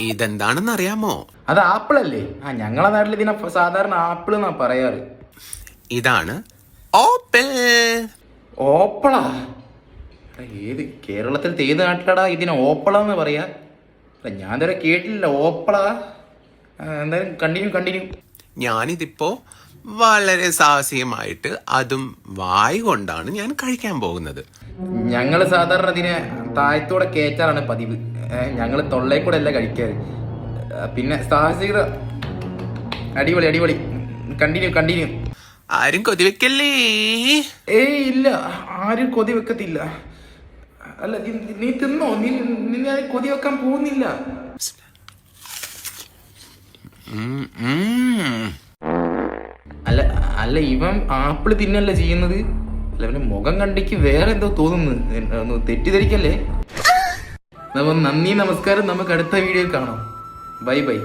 ഇതെന്താണെന്ന് അറിയാമോ? അത് ആപ്പിൾ അല്ലേ? ഞങ്ങളെ നാട്ടിൽ ഇതിനെ സാധാരണ ആപ്പിൾ എന്നാ പറയാറ്. ഇതാണ് ഓപ്പിൾ. ഓപ്പളാ? ഏത് കേരളത്തിൽ ഏത് നാട്ടിലടാ ഇതിനെ ഓപ്പളാന്ന് പറയാ? ഞാൻ ഇതുവരെ കേട്ടില്ല ഓപ്പളാ. എന്തായാലും കണ്ടിന്യൂ. ഞാനിതിപ്പോ വളരെ സാഹസികമായിട്ട് അതും വായു കൊണ്ടാണ് ഞാൻ കഴിക്കാൻ പോകുന്നത്. ഞങ്ങൾ സാധാരണ ഇതിനെ താഴത്തോടെ കയറ്റാറാണ് പതിവ്. ഞങ്ങൾ തൊള്ളയിൽ കൂടെ അല്ല കഴിക്കാറ്. പിന്നെ സാഹസികത അടിപൊളി. കണ്ടിന്യൂ. ആരും കൊതിവെക്കല്ലേ? ഏയ് ഇല്ല, ആരും കൊതി വെക്കത്തില്ല. അല്ല നീ തിന്നോ? നിന്നെ കൊതി വെക്കാൻ പോകുന്നില്ല. അല്ല ഇവൻ ആപ്പിള് തിന്നല്ല ചെയ്യുന്നത്. അല്ല അവന്റെ മുഖം കണ്ടിക്ക് വേറെ എന്തോ തോന്നുന്നു. തെറ്റിദ്ധരിക്കല്ലേ. നന്ദി, നമസ്കാരം. നമുക്ക് അടുത്ത വീഡിയോ കാണാം. ബൈ.